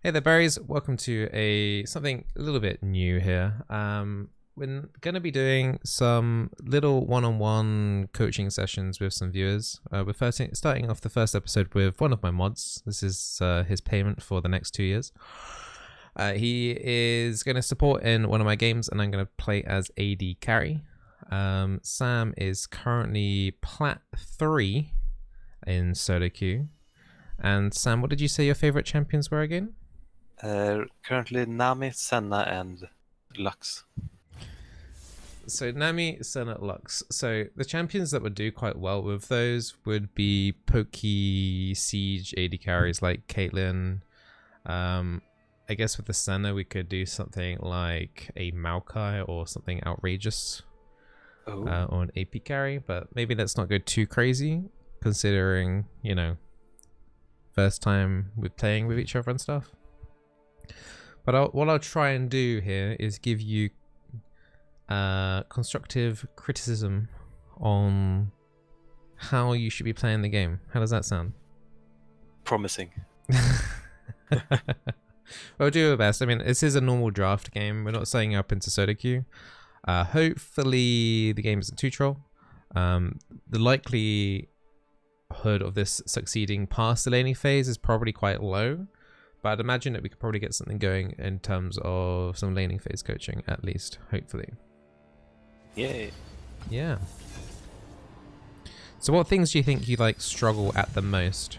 Hey there, berries. Welcome to something a little bit new here. We're going to be doing some little one-on-one coaching sessions with some viewers. We're starting off the first episode with one of my mods. This is his payment for the next 2 years. He is going to support in one of my games, and I'm going to play as AD carry. Sam is currently Plat 3 in solo queue. And Sam, what did you say your favorite champions were again? Currently Nami, Senna, and Lux. So Nami, Senna, Lux. So the champions that would do quite well with those would be pokey siege AD carries like Caitlyn. I guess with the Senna we could do something like a Maokai or something outrageous. Or an AP carry, but maybe let's not go too crazy considering, you know, first time we're playing with each other and stuff. But what I'll try and do here is give you constructive criticism on how you should be playing the game. How does that sound? Promising. We'll do our best. I mean, this is a normal draft game. We're not setting up into solo queue. Hopefully the game isn't too troll. The likelihood of this succeeding past the laning phase is probably quite low. But I'd imagine that we could probably get something going in terms of some laning phase coaching, at least, hopefully. Yay. Yeah. So what things do you think you like struggle at the most?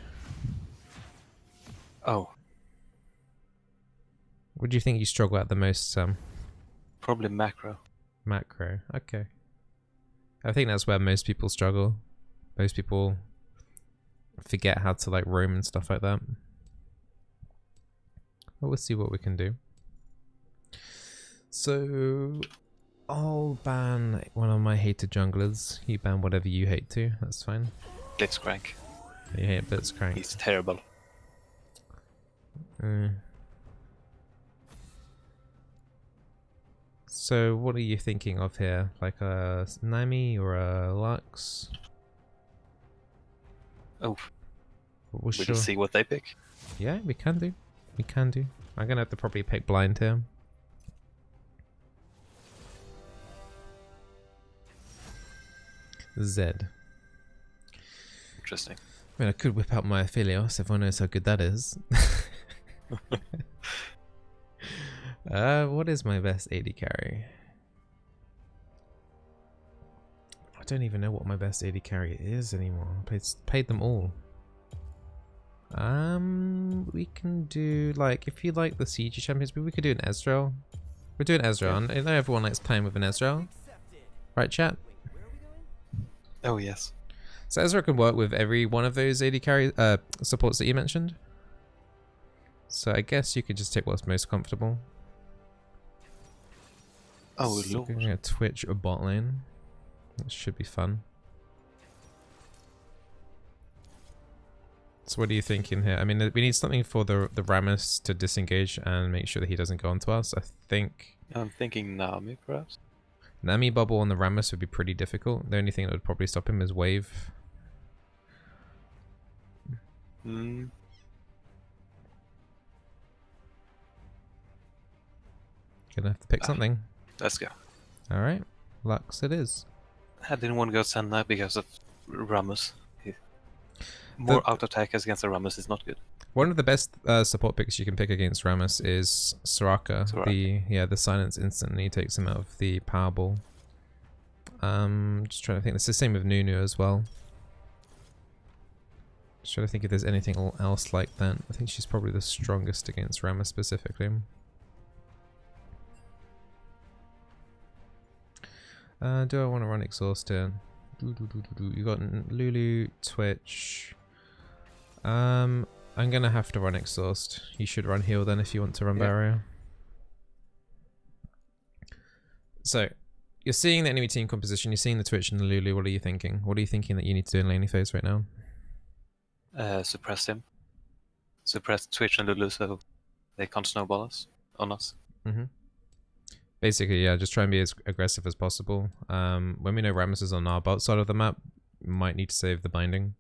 Oh. What do you think you struggle at the most, Sam? Probably macro. Macro, okay. I think that's where most people struggle. Most people forget how to like roam and stuff like that. But we'll see what we can do. So I'll ban one of my hated junglers. You ban whatever you hate to. That's fine. Blitzcrank. You hate Blitzcrank. He's terrible. So what are you thinking of here? Like a Nami or a Lux? Oh. We'll just see what they pick. Yeah, we can do. We can do. I'm gonna have to probably pick blind here. Zed. Interesting. I mean, I could whip out my Aphelios. Everyone knows how good that is. What is my best AD carry? I don't even know what my best AD carry is anymore. I played them all. We can do, like, if you like the Siege champions, we could do an Ezreal. We're doing Ezreal. I know everyone likes playing with an Ezreal. Right, chat? Oh, yes. So Ezreal can work with every one of those AD carry supports that you mentioned. So I guess you could just take what's most comfortable. Oh, so Lord. I'm going to Twitch a bot lane. That should be fun. So what are you thinking here? I mean, we need something for the Rammus to disengage and make sure that he doesn't go onto us. I think I'm thinking Nami, perhaps. Nami bubble on the Rammus would be pretty difficult. The only thing that would probably stop him is wave. Hmm. Gonna have to pick something. Let's go. Alright, Lux it is. I didn't want to go Senna because of Rammus. More auto attackers against the Rammus is not good. One of the best support picks you can pick against Rammus is Soraka. The silence instantly takes him out of the power ball. Just trying to think. It's the same with Nunu as well. Just trying to think if there's anything else like that. I think she's probably the strongest against Rammus specifically. Do I want to run Exhaust here? You got Lulu, Twitch. I'm gonna have to run Exhaust. You should run Heal then if you want to run Barrier. So, you're seeing the enemy team composition, you're seeing the Twitch and the Lulu, what are you thinking? What are you thinking that you need to do in laning phase right now? Suppress him. Suppress Twitch and Lulu so they can't snowball us on us. Basically, yeah, just try and be as aggressive as possible. When we know Rammus is on our bot side of the map, we might need to save the binding.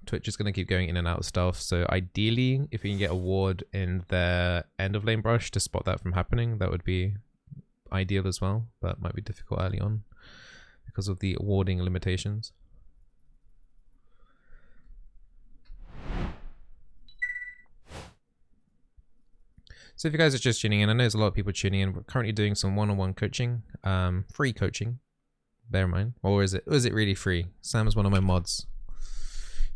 Twitch is going to keep going in and out of stealth, so ideally, if you can get a ward in their end of lane brush to spot that from happening, that would be ideal as well, but might be difficult early on because of the warding limitations. So if you guys are just tuning in, I know there's a lot of people tuning in. We're currently doing some one-on-one coaching, free coaching, bear in mind. Or is it really free? Sam's one of my mods.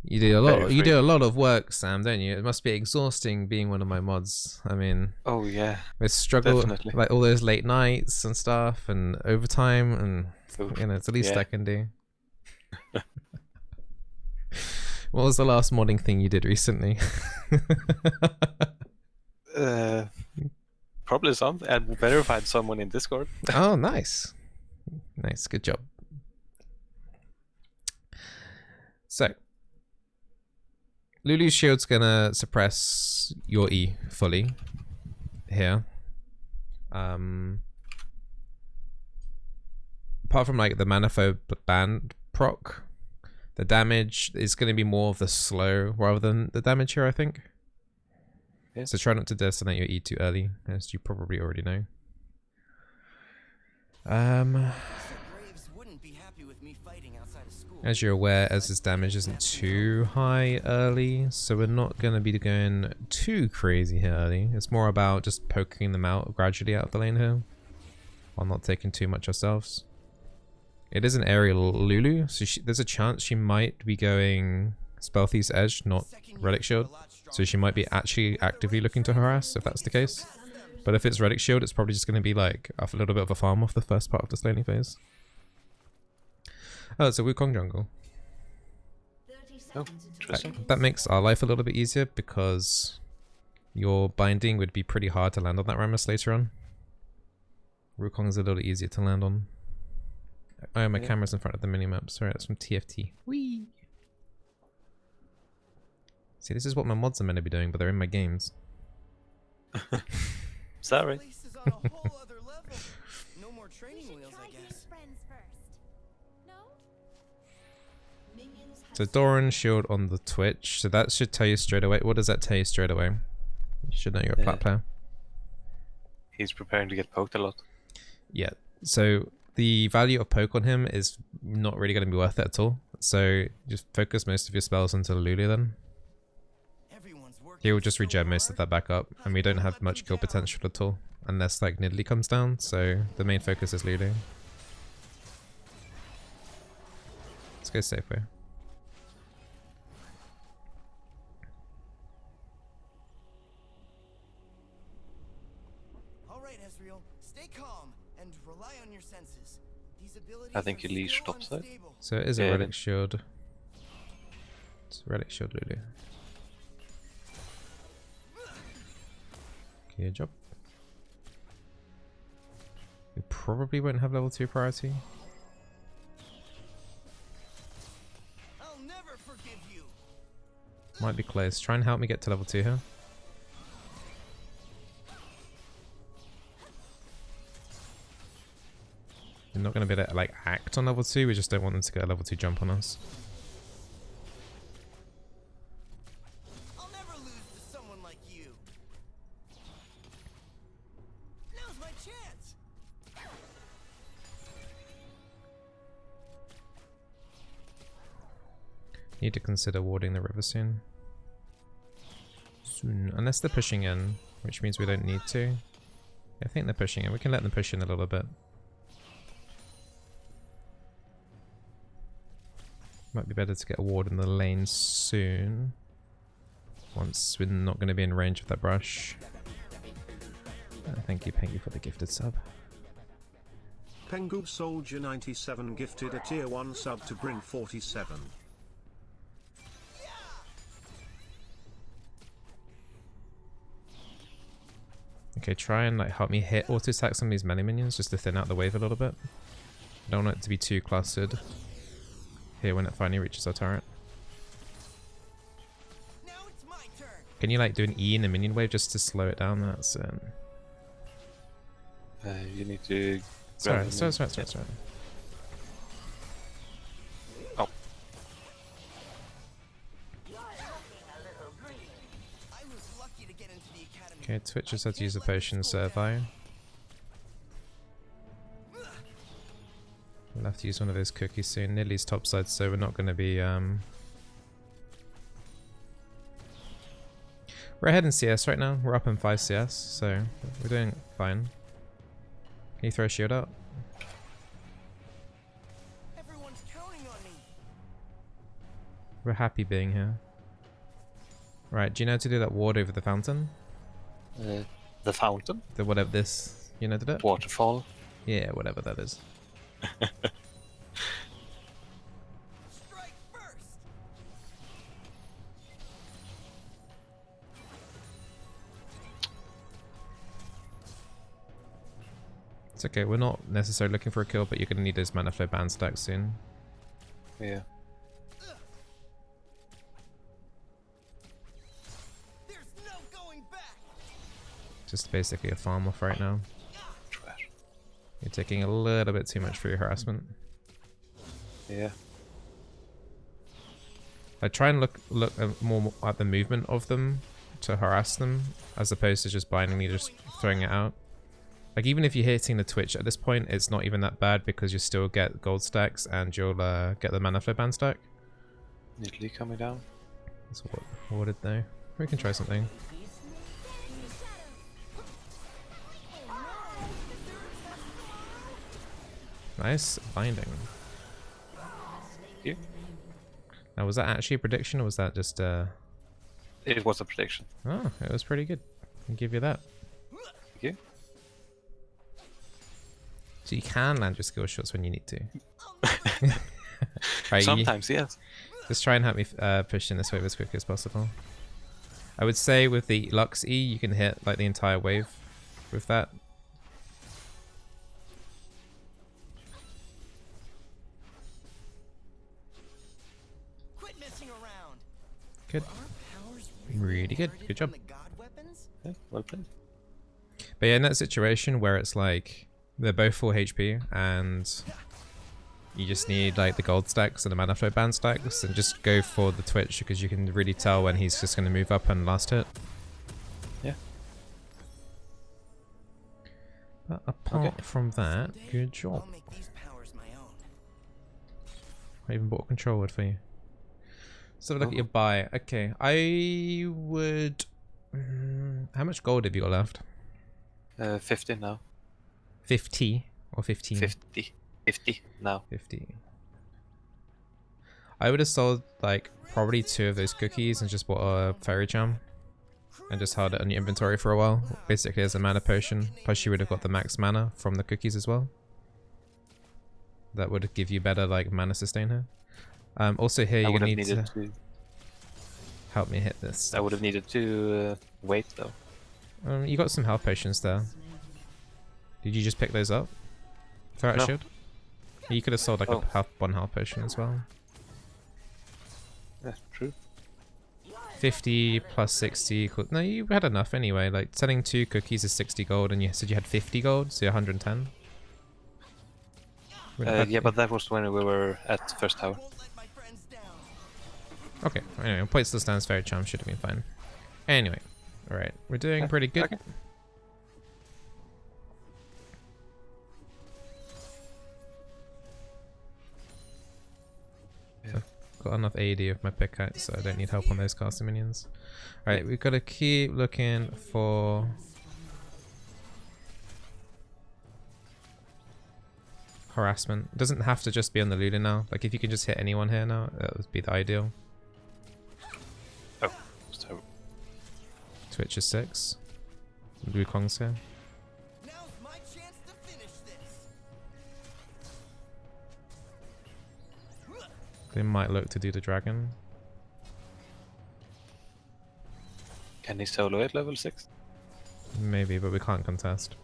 You do a lot of work, Sam, don't you? It must be exhausting being one of my mods. I mean, oh yeah, we struggle definitely. like all those late nights and stuff, and overtime, and Oof. you know, it's the least Yeah. I can do. What was the last modding thing you did recently? Probably something. I verified someone in Discord. Oh, nice, nice, good job. So, Lulu's shield's gonna suppress your E fully here. Apart from like the Manaphobe band proc, the damage is gonna be more of the slow rather than the damage here, I think. Yeah. So try not to destinate your E too early, as you probably already know. As you're aware, Ez's damage isn't too high early, so we're not going to be going too crazy here early. It's more about just poking them out gradually out of the lane here, while not taking too much ourselves. It is an aerial Lulu, so there's a chance she might be going Spellthief's Edge, not Relic Shield. So she might be actually actively looking to harass, if that's the case. But if it's Relic Shield, it's probably just going to be like a little bit of a farm off the first part of the laning phase. Oh, it's a Wukong jungle. Oh, interesting. That makes our life a little bit easier because your binding would be pretty hard to land on that Rammus later on. Wukong's a little easier to land on. Oh, my camera's in front of the minimap. Sorry, that's from TFT. Whee! See, this is what my mods are meant to be doing, but they're in my games. Sorry. No more training wheels, I guess. So Doran shield on the Twitch, so that should tell you straight away. What does that tell you straight away? You should know you're a plat player. He's preparing to get poked a lot. Yeah, so the value of poke on him is not really going to be worth it at all. So just focus most of your spells onto Lulu then. He will just regen most of that back up, and we don't have much kill potential at all, unless like Nidalee comes down, so the main focus is Lulu. Let's go safe way. Alright, Ezreal, stay calm and rely on your senses. These abilities I think you leash topside. So it is a Relic Shield. It's a Relic Shield Lulu. Good job. We probably won't have level 2 priority. I'll never forgive you. Might be close. Try and help me get to level 2 here. We're not going to be able to like act on level 2, we just don't want them to get a level 2 jump on us. I'll never lose to someone like you. Now's my chance. Need to consider warding the river soon. Unless they're pushing in, which means we don't need to. I think they're pushing in. We can let them push in a little bit. Might be better to get a ward in the lane soon. Once we're not going to be in range of that brush. Thank you, Pengy, for the gifted sub. Pengu Soldier 97 gifted a tier 1 sub to Brin 47. Okay, try and like help me hit auto attack some of these melee minions just to thin out the wave a little bit. I don't want it to be too clustered here when it finally reaches our turret. Now it's my turn. Can you like do an E in the minion wave just to slow it down? That's You need to. sorry. Oh. risky to get into the academy. Okay, Twitch just had to use a potion survey. We'll have to use one of those cookies soon. Nidlee's topside, so we're not going to be we're ahead in CS right now. We're up in 5 CS, so we're doing fine. Can you throw a shield out? Everyone's counting on me. We're happy being here. Right, do you know how to do that ward over the fountain? The fountain, The whatever this, you know, did it? waterfall. Yeah, whatever that is. Strike first. It's okay, we're not necessarily looking for a kill, but you're going to need those mana flow band stacks soon. Yeah. There's no going back. Just basically a farm off right now. Trash. You're taking a little bit too much for your harassment. Yeah. I try and look more at the movement of them to harass them, as opposed to just blindly just throwing it out. Like, even if you're hitting the Twitch at this point, it's not even that bad because you still get gold stacks and you'll get the mana flow band stack. Neatly coming down. That's what it though. We can try something. Nice binding. You? Now, was that actually a prediction or was that just It was a prediction. Oh, it was pretty good. I'll give you that. Thank you. So you can land your skill shots when you need to. Right, Sometimes, yes. just try and help me push in this wave as quickly as possible. I would say with the Lux E, you can hit like the entire wave with that. Quit messing around. Good. Are our powers Really good. inherited Good job. from the god weapons? Yeah, well played. But yeah, in that situation where it's like they're both full HP and you just need like the gold stacks and the mana flow band stacks, and just go for the Twitch because you can really tell when he's just going to move up and last hit. Yeah. But apart from that, good job. I'll make these powers my own. I even bought a controller for you. So look at your buy. Okay, I would. How much gold have you got left? 50 now. 50 or 15? 50. 50 now. 50. I would have sold like probably 2 of those cookies and just bought a fairy charm and just held it on your inventory for a while, basically as a mana potion. Plus you would have got the max mana from the cookies as well. That would give you better like mana sustain here. Also here I you would have need needed to to. help me hit this. I would have needed to wait though. You got some health potions there. Did you just pick those up? Throw out a No. shield? You could have sold like Oh. one health potion as well. Yeah, true. 50 plus 60 equals... No, you had enough anyway. Like, selling 2 cookies is 60 gold, and you said you had 50 gold, so you're 110. Yeah, but that was when we were at first tower. Won't let my friends down. Okay, anyway, point still stands. Fairy charm should have been fine. Anyway, alright, we're doing pretty good. Okay. Yeah. Got enough AD of my pickaxe, so I don't need help on those casting minions. Alright, we've got to keep looking for... harassment. It doesn't have to just be on the Lulu now. Like, if you can just hit anyone here now, that would be the ideal. Oh, so Twitch is 6. Wukong's here. Now's my chance to finish this. They might look to do the dragon. can he solo at level 6? Maybe, but we can't contest.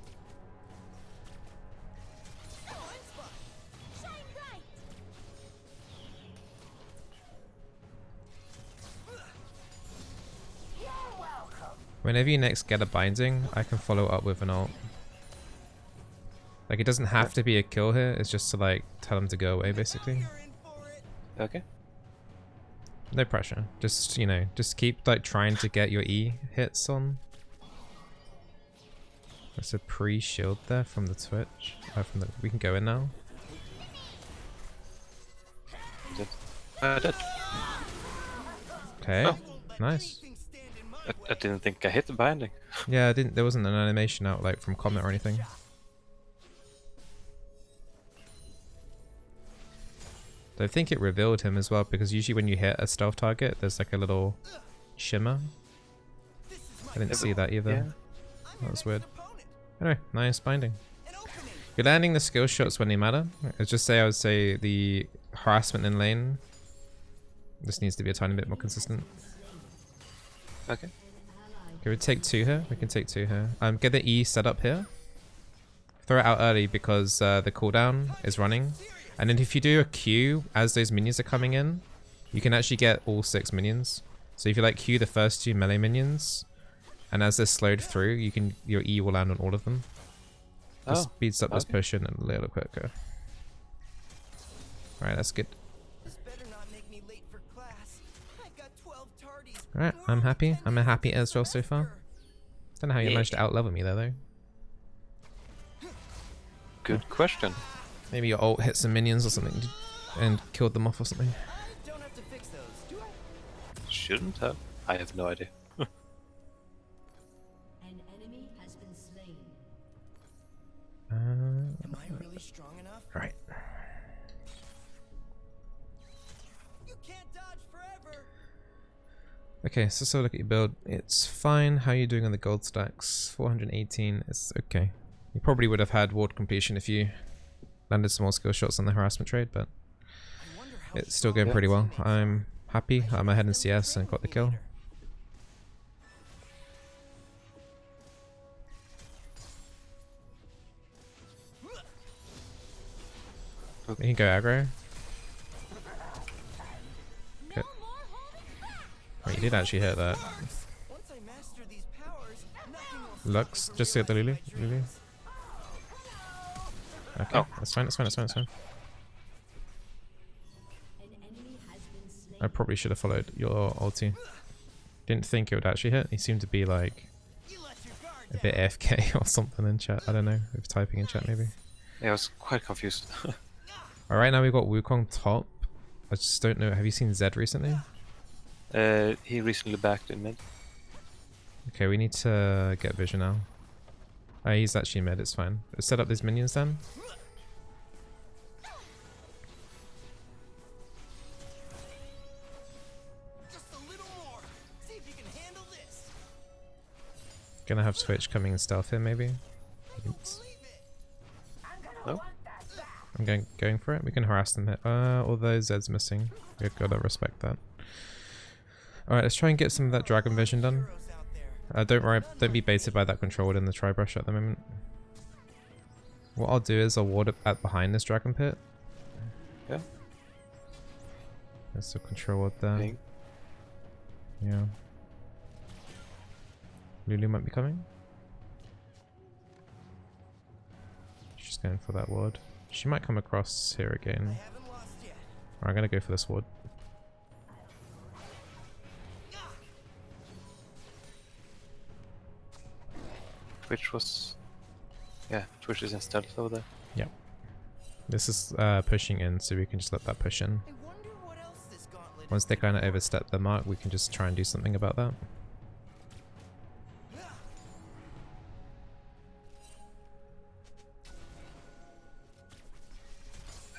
Whenever you next get a binding, I can follow up with an ult. Like, it doesn't have to be a kill here, it's just to like tell him to go away basically. You're in for it. Okay. No pressure. Just, you know, just keep like trying to get your E hits on. There's a pre-shield there from the Twitch. We can go in now. Dead. Okay, Oh. nice. I didn't think I hit the binding. Yeah, I didn't. There wasn't an animation out like from Comet or anything. I think it revealed him as well, because usually when you hit a stealth target, there's like a little shimmer. I didn't see that either. Yeah. That was weird. Anyway, nice binding. You're landing the skill shots when they matter. I would say the harassment in lane just needs to be a tiny bit more consistent. Okay. Can we take 2 here? We can take 2 here. Get the E set up here. Throw it out early because the cooldown is running. And then if you do a Q as those minions are coming in, you can actually get all 6 minions. So if you like Q the first 2 melee minions, and as they're slowed through, your E will land on all of them. Just speeds up this push in a little quicker. Alright, that's good. Alright, I'm happy. I'm a happy as well so far. Don't know how you managed to outlevel me there though. Good question. Maybe your ult hit some minions or something and killed them off or something. Shouldn't have. I have no idea. An enemy has been slain. Am I really strong enough? Right. You can't dodge forever. Okay, so look at your build. It's fine. How are you doing on the gold stacks? 418. It's okay. You probably would have had ward completion if you landed some more skill shots on the harassment trade, but it's still going pretty well. I'm happy. I'm ahead in CS and got the kill. We can go aggro. Okay. Wait, you did actually hit that. Lux, just hit the Lulu. Okay, that's fine, that's fine, that's fine, that's fine. I probably should have followed your ulti. Didn't think it would actually hit. He seemed to be like a bit AFK or something in chat. I don't know, if typing in chat maybe. Yeah, I was quite confused. Alright, now we've got Wukong top. I just don't know. Have you seen Zed recently? He recently backed in mid. Okay, we need to get vision now. Oh, he's actually mid, it's fine. Let's set up these minions then. Just a little more. See if you can handle this. Gonna have Twitch coming in stealth here maybe. No? I'm going for it. We can harass them here. Although Zed's missing. We've gotta respect that. Alright, let's try and get some of that dragon vision done. Don't worry, don't be baited by that control in the tri-brush at the moment. What I'll do is I'll ward it at behind this dragon pit. Yeah. There's a control ward there. Ping. Yeah. Lulu might be coming. She's going for that ward. She might come across here again. Alright, I'm gonna go for this ward. Twitch was... Yeah, Twitch is in stealth over there. Yep. This is pushing in, so we can just let that push in. Once they kind of overstep the mark, we can just try and do something about that.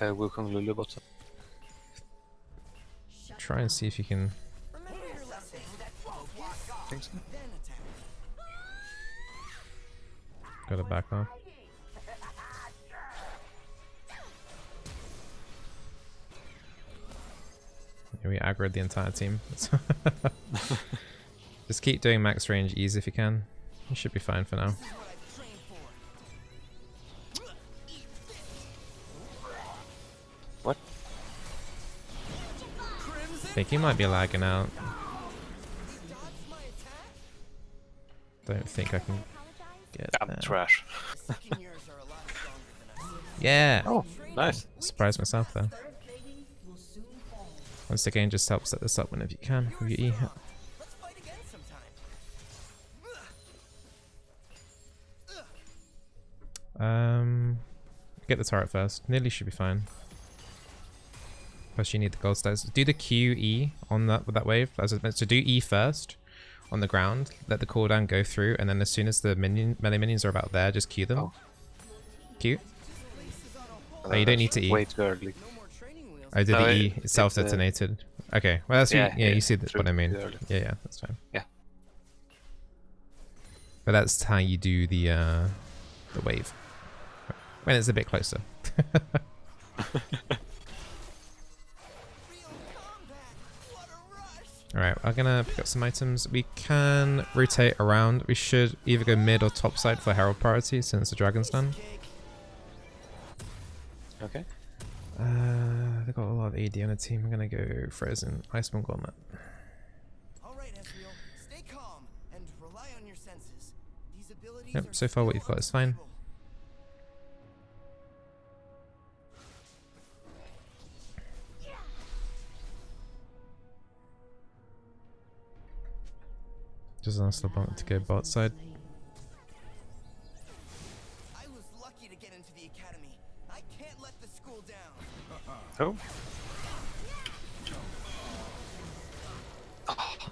Wukong Lulu bottom. Try and see if you can... Think so? Gotta back off. Yeah, we aggroed the entire team. Just keep doing max range ease if you can. You should be fine for now. What? I think he might be lagging out. Don't think I can get I'm there. trash. Yeah! Oh, nice. Surprised myself there. Once again, just help set this up whenever you can with your E. Let's fight again sometime. Get the turret first. Nearly should be fine. Plus you need the gold stars. Do the QE on that with that wave. As I meant to do E first on the ground. Let the cooldown go through, and then as soon as the melee minions are about there, just Q them. Oh. Q. Oh, you don't need to E. Way too early. No more training wheels. I did No, the E. it's, It's self-detonated. Okay. Well, that's yeah, yeah. yeah, You see true, what I mean. too early. Yeah. That's fine. Yeah. But that's how you do the wave when it's a bit closer. Real combat. What a rush. Alright, I'm gonna pick up some items. We can rotate around. We should either go mid or top side for Herald priority since the dragon's done. Okay. They've got a lot of AD on the team. I'm gonna go Frozen Iceborne Gauntlet. All right, Ezreal. Stay calm and rely on your senses. These abilities Yep, are so far what still you've got is fine. unstable. Just ask the bot to go bot side. I was lucky to get into the academy. I can't let the school down. Oh.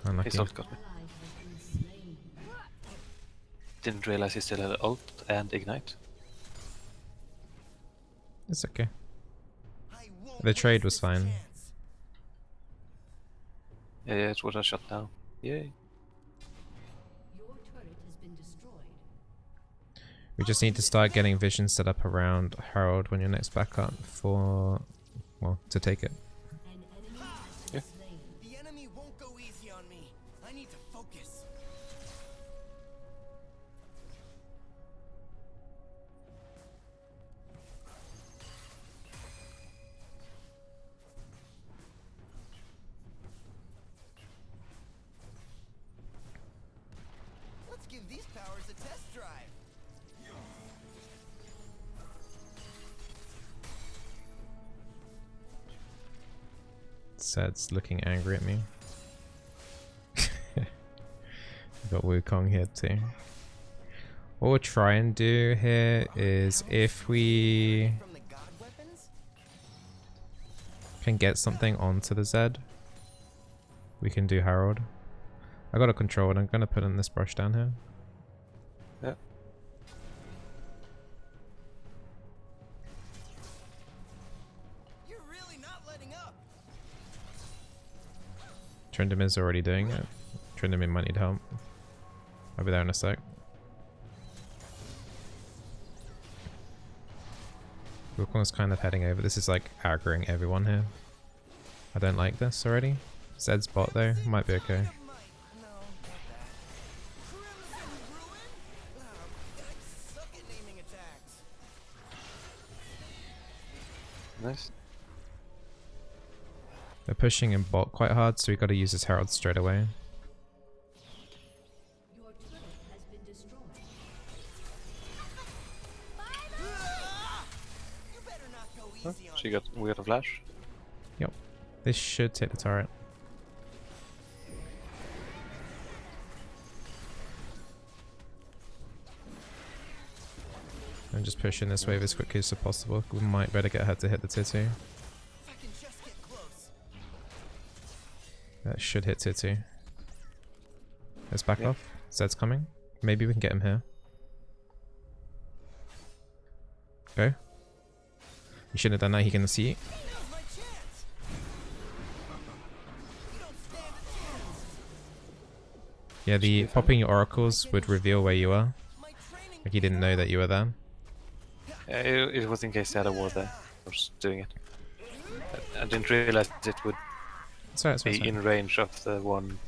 Unlucky. His ult got me. Didn't realize he still had ult and ignite. It's okay. I won't The trade waste was this fine. chance. Yeah, it was a shot down. Yay. Your turret has been destroyed. We just need to start getting vision set up around Herald when you're next back up for, well, to take it. An enemy has Yeah. been slain. The enemy won't go easy on me. I need to focus. Let's give these powers a test drive. Sed's looking angry at me. Got Wukong here too. What we'll try and do here is if we From the god weapons? can get something onto the Zed, we can do Herald. I got a control and I'm gonna put in this brush down here. Yeah. You're really not letting up. Trendem is already doing it. Trendem might need help. I'll be there in a sec. Wukong's kind of heading over. This is like aggroing everyone here. I don't like this already. Zed's bot though, might be okay. No, not that. Crimson Ruin? I suck at naming attacks. Nice. They're pushing in bot quite hard, so we got to use his Herald straight away. Your turret has been destroyed. You better not go Huh? easy on We got a flash. Yep. This should take the turret. I'm just pushing this wave as quickly as possible. We might better get her to hit the tier 2. If I can just get close. That should hit tier 2. Let's back Yeah. off. Zed's coming. Maybe we can get him here. Go. You shouldn't have done that. He can see. Now's my chance. You don't stand a chance. Yeah, the popping your oracles would reveal where you are. My training Like he didn't know that you were there. It was in case the other ward there. I was doing it. I didn't realize it would Sorry, it's be fine. in range of the one.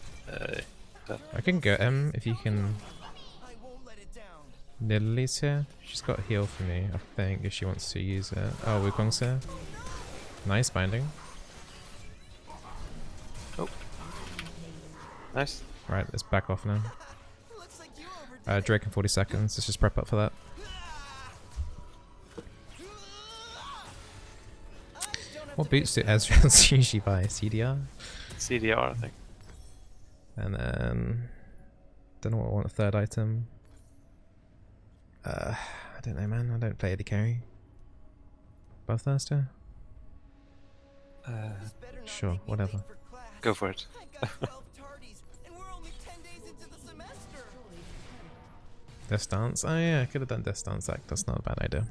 I can get him if you can. I won't let it down. Lily's here. She's got heal for me, I think, if she wants to use it. Oh, Wukong's here. Nice binding. Oh. Nice. Right, let's back off now. Looks like you overdid Drake in 40 seconds. Let's just prep up for that. I don't What boots do Ezreals usually buy? CDR? CDR, I think. And then... Don't know what I want a third item. I don't know, man. I don't play AD carry. Buff Thirster? Sure, whatever. Go for it. I got 12 tardies, and we're only 10 days into the semester. Death Dance? Oh yeah, I could have done Death Dance. That's not a bad idea.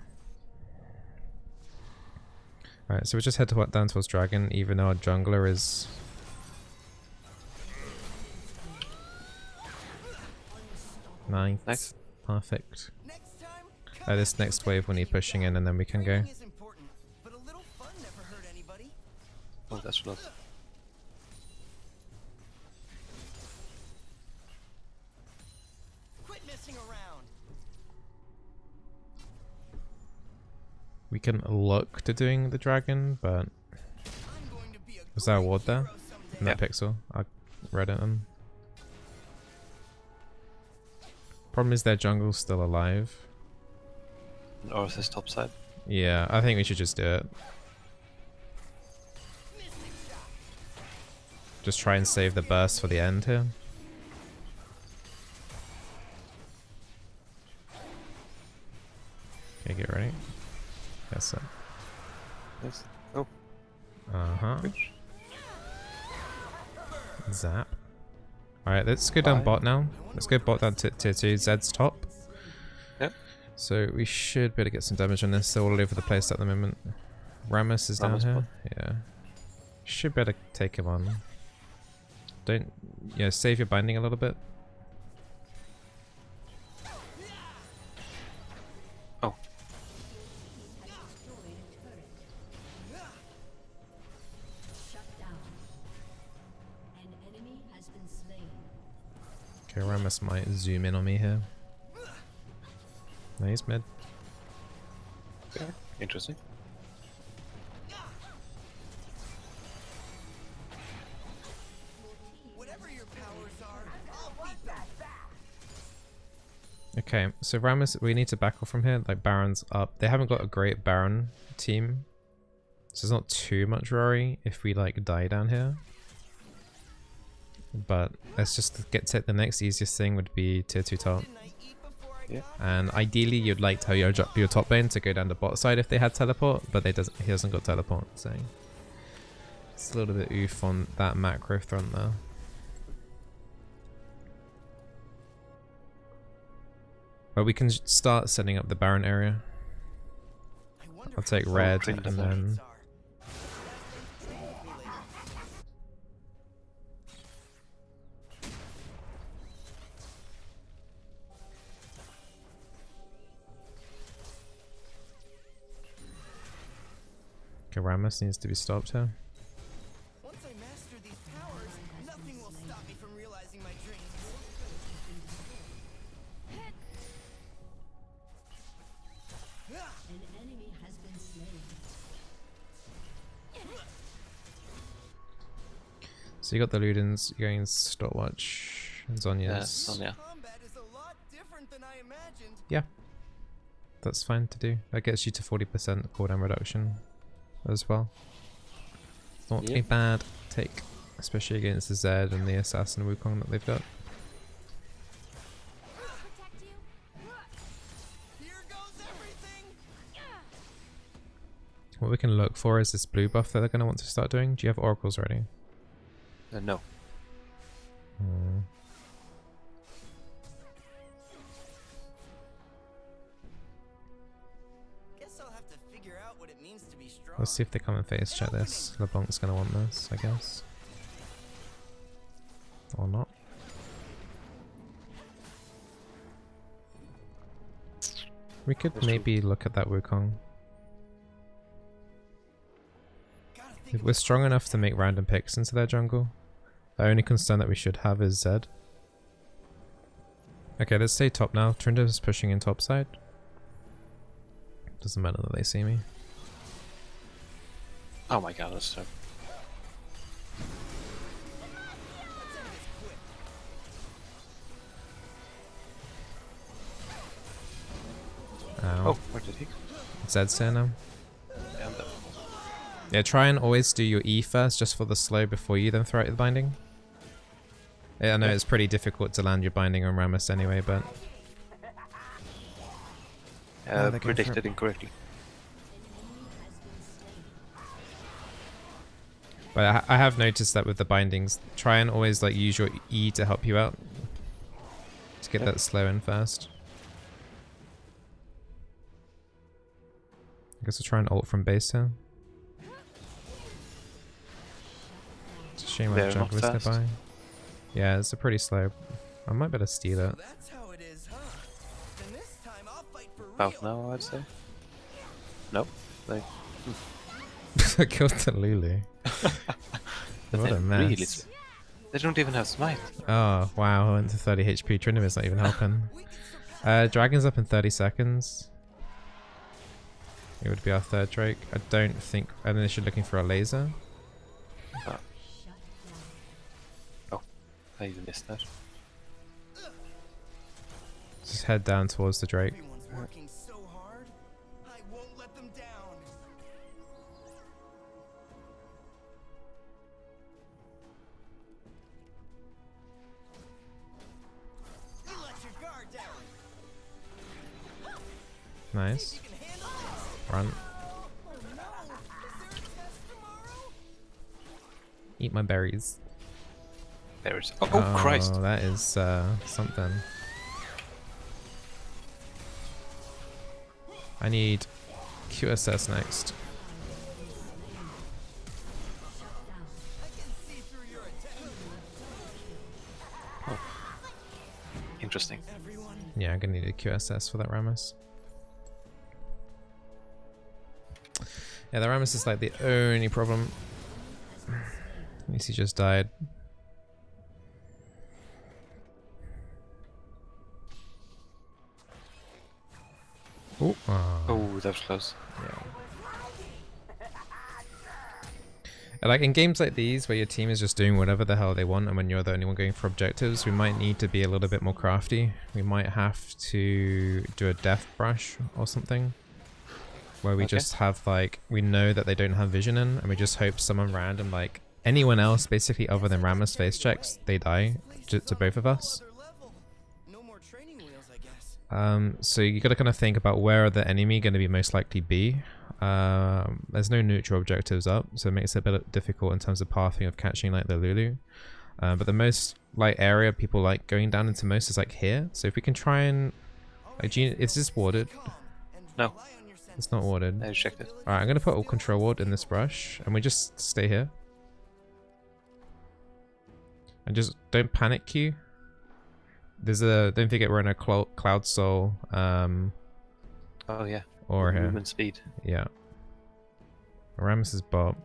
Alright, so we just head down towards Dragon, even though our jungler is... Nice. Perfect. Next time, This next wave we need pushing in and then we can go. training is important, but a little fun never hurt anybody. Oh, that's blood. Quit messing around. We can look to doing the dragon, but... I'm going to be a Was there a great ward there? hero someday. In that pixel? I read it on. Problem is their jungle's still alive. Or is this top side? Yeah, I think we should just do it. Just try and save the burst for the end here. Okay, get ready. Yes, sir. Yes. Oh, Uh-huh. Zap. Alright, let's go down bot now. Let's go bot down to tier 2. Zed's top. Yep. So we should be able to get some damage on this. They're all over the place at the moment. Rammus is down Rammus here. bot. Yeah. Should be able to take him on. Don't... Yeah, save your binding a little bit. oh. Destroyed a turret. Shut down. An enemy has been slain. Okay, Rammus might zoom in on me here. No, he's mid. Okay. Interesting. Whatever your powers are, I'll beat them. Okay, so Rammus, we need to back off from here. Like, Baron's up. They haven't got a great Baron team. So there's not too much Rory if we, like, die down here. But let's just take the next easiest thing would be tier 2 top. Didn't I eat before I Yeah. got And ideally, you'd like to tell your top lane to go down the bot side if they had teleport, but he hasn't got teleport, so it's a little bit oof on that macro front there. But we can start setting up the Baron area. I wonder I'll take how red clean and the then... things are. Trade with me later. Okay, Rammus needs to be stopped here. Once I master these powers, nothing will stop me from realizing my dreams. An enemy has been slain. So you got the Ludens, you're going stopwatch, Yeah, Zonya's. Sonya. Combat is a lot different than I imagined. Yeah, that's fine to do. That gets you to 40% cooldown reduction as well. It's not a Yep. bad take, especially against the Zed and the Assassin Wukong that they've got. Here goes everything. What we can look for is this blue buff that they're going to want to start doing. Do you have oracles ready? No. Hmm. Guess I'll have to figure out what it means to be strong. Let's see if they come and face check this. LeBlanc's going to want this, I guess. Or not. We could That's true. maybe look at that Wukong. Gotta think If we're strong enough to make random picks into their jungle, the only concern that we should have is Zed. Okay, let's stay top now. Trinda's pushing in top side. Doesn't matter that they see me. Oh my god, that's so. Ow. Oh, where did he go? Zed's here now. Yeah, I'm dead. Yeah, try and always do your E first, just for the slow before you then throw out the binding. Yeah, I know it's pretty difficult to land your binding on Rammus anyway, but... Oh, they're going for Predicted it. incorrectly. But I have noticed that with the bindings, try and always like use your E to help you out. To get that slow in first. I guess I'll try and ult from base here. It's a shame my They're not jungler's fast. nearby. Yeah, it's a pretty slow. I might be able to steal it. That's how it is, huh? Then this time I'll fight for About real. now, I'd say. Nope. Like, I killed the Lulu. but What a they're mess. really they don't even have smite. Oh, wow. I went to 30 HP. Trinimir's not even helping. Dragon's up in 30 seconds. It would be our third Drake. I don't think... And then they're looking for a laser. I even missed that. Just head down towards the Drake. Everyone's working so hard. I won't let them down. You let your guard down. Nice. You can handle this. Run. Oh no! Is there a test tomorrow? Eat my berries. There is. Oh, Christ! That is something. I need QSS next. I can see through your attack. Interesting. Everyone. Yeah, I'm gonna need a QSS for that Rammus. Yeah, the Rammus is like the only problem. At least he just died. Ooh, Oh, that was close. And like in games like these where your team is just doing whatever the hell they want and when you're the only one going for objectives, we might need to be a little bit more crafty. We might have to do a death brush or something. Where we just have like, we know that they don't have vision in and we just hope someone random, like anyone else basically other than Rammus face checks, they die to both of us. Other level. No more training wheels, I guess. So you gotta kind of think about where are the enemy going to be most likely be. There's no neutral objectives up, so it makes it a bit difficult in terms of pathing of catching like the Lulu. But the most like area people like going down into most is like here. So if we can try and like, is this warded? No. It's not warded. I checked it. Alright, I'm gonna put a control ward in this brush, and we just stay here. And just don't panic Q. There's a, don't forget we're in a Cloud Soul, Oh yeah. or here. Movement speed. Yeah. Rammus is bot.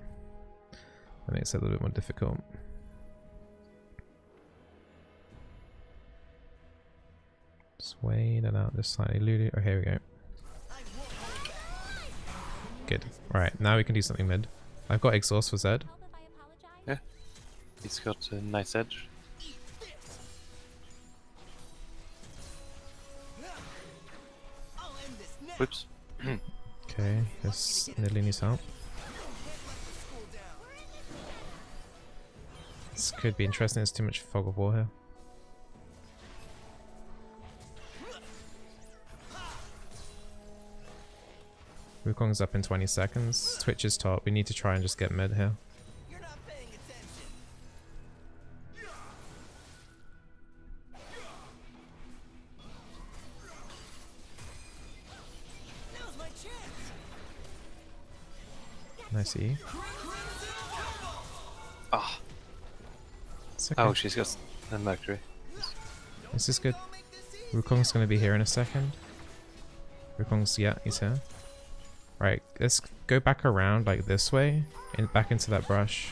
That makes it a little bit more difficult. Just wait it out just slightly. Lulu. Oh, here we go. Good. Alright, now we can do something mid. I've got exhaust for Zed. He's got a nice edge. I'll end this now. Whoops. Okay, this Nidalee needs help. School down. This could be interesting. There's too much fog of war here. Wukong's up in 20 seconds. Twitch is top. We need to try and just get mid here. You're not paying attention. Now's my chance. Nice E. Ah. It's okay. Oh, she's got a Mercury. This is good. I'll make this easy. Wukong's gonna be here in a second. Wukong's, yeah, he's here. Right, let's go back around like this way and back into that brush.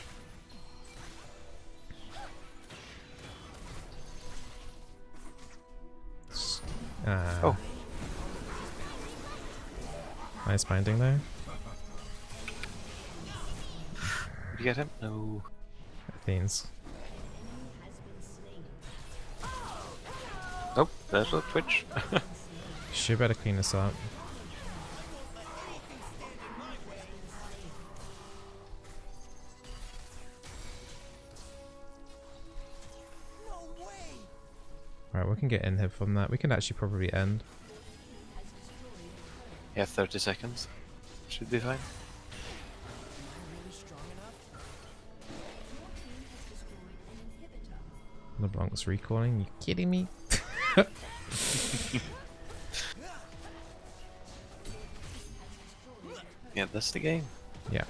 Oh. Nice binding there. Did you get him? No. Athene's. Nope, there's a Twitch. She better clean this up. Alright, we can get inhib from that. We can actually probably end. Yeah, 30 seconds. Should be fine. Am I really strong enough? LeBlanc's recalling. You kidding me? Yeah, that's the game. Yeah.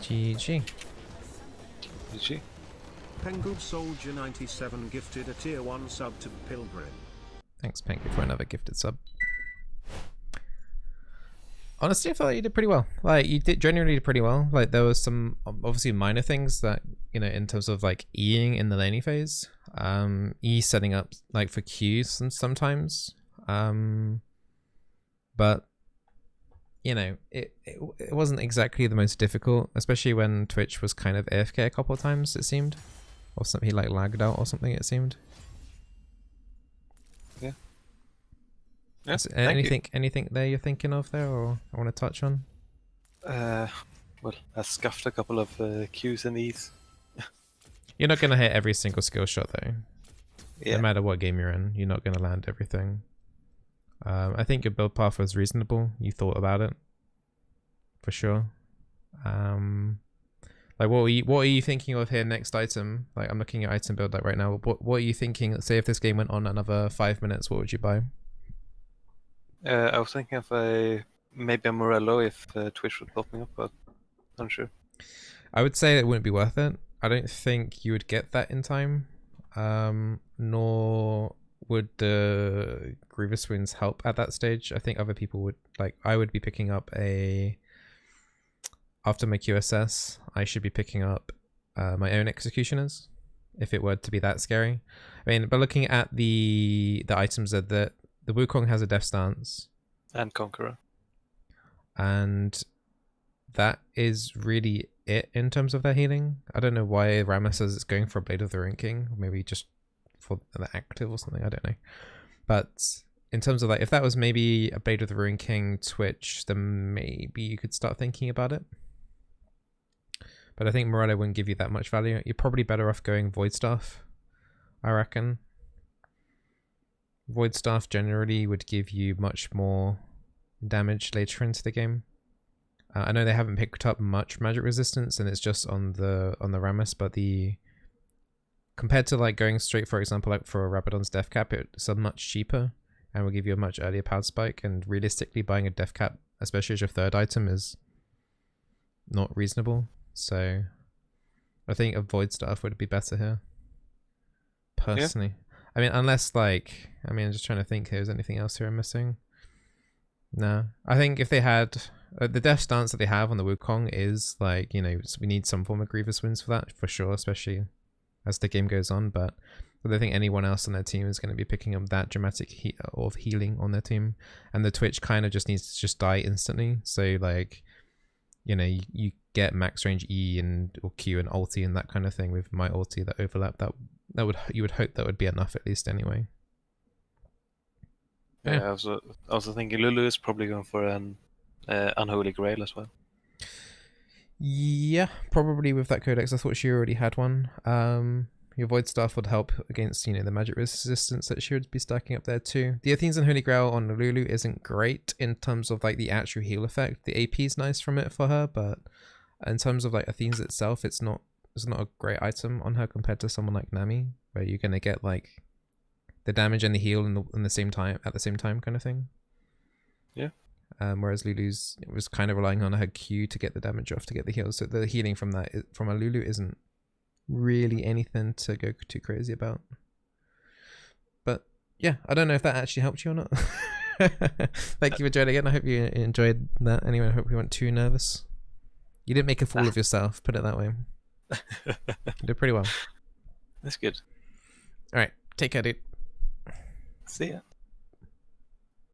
GG. GG. Pengu Soldier 97 gifted a tier 1 sub to Pilgrim. Thanks, Pinky, for another gifted sub. Honestly, I felt like you did pretty well. Like, you did generally did pretty well. Like, there was some obviously minor things that, you know, in terms of like Eing in the laning phase, E setting up like for Qs and sometimes, but you know, it wasn't exactly the most difficult, especially when Twitch was kind of AFK a couple of times, it seemed, or something, he like lagged out or something, it seemed. Yeah. Yeah. Is anything there you're thinking of there, or I want to touch on? Well, I scuffed a couple of Qs and E's. You're not gonna hit every single skill shot though. Yeah. No matter what game you're in, you're not gonna land everything. I think your build path was reasonable. You thought about it, for sure. Like what are you thinking of here next item? Like I'm looking at item build like right now. What are you thinking? Let's say if this game went on another 5 minutes, what would you buy? I was thinking of maybe a Morello if Twitch would pop me up, but I'm sure. I would say it wouldn't be worth it. I don't think you would get that in time. Nor would the Grievous Wounds help at that stage. I think other people would, like, I would be picking up after my QSS, I should be picking up my own Executioners, if it were to be that scary. I mean, but looking at the items that the Wukong has a Death Stance. And Conqueror. And that is really it in terms of their healing. I don't know why Rama says it's going for a Blade of the Ruin King, maybe just for the active or something, I don't know. But in terms of like, if that was maybe a Blade of the Ruin King Twitch, then maybe you could start thinking about it. But I think Morello wouldn't give you that much value. You're probably better off going Void Staff, I reckon. Void Staff generally would give you much more damage later into the game. I know they haven't picked up much magic resistance, and it's just on the Rammus, but compared to like going straight, for example, like for Rabadon's Death Cap, it's a much cheaper and will give you a much earlier power spike. And realistically, buying a Death Cap, especially as your third item, is not reasonable. So I think a Void Staff would be better here, personally. Yeah. I mean, unless like, I'm just trying to think here, is anything else here I'm missing? No, I think if they had the Death Stance that they have on the Wukong is like, you know, we need some form of Grievous Winds for that, for sure, especially as the game goes on. But I don't think anyone else on their team is going to be picking up that dramatic of healing on their team. And the Twitch kind of just needs to just die instantly. So like, you know, you get max range E or Q and ulti and that kind of thing with my ulti that overlap. You would hope that would be enough at least anyway. Yeah, I was also thinking Lulu is probably going for an Unholy Grail as well. Yeah, probably with that codex. I thought she already had one. Your Void Staff would help against, you know, the magic resistance that she would be stacking up there too. The Athene's Unholy Grail on Lulu isn't great in terms of like the actual heal effect. The AP is nice from it for her, but in terms of like Athene's itself, it's not a great item on her compared to someone like Nami, where you're gonna get like the damage and the heal in the same time at the same time kind of thing. Yeah. Whereas Lulu's was kind of relying on her Q to get the damage off to get the heal. So the healing from that from a Lulu isn't really anything to go too crazy about. But yeah, I don't know if that actually helped you or not. Thank you for joining again. I hope you enjoyed that. Anyway, I hope you weren't too nervous. You didn't make a fool of yourself, put it that way. You did pretty well. That's good. All right, take care, dude. See ya.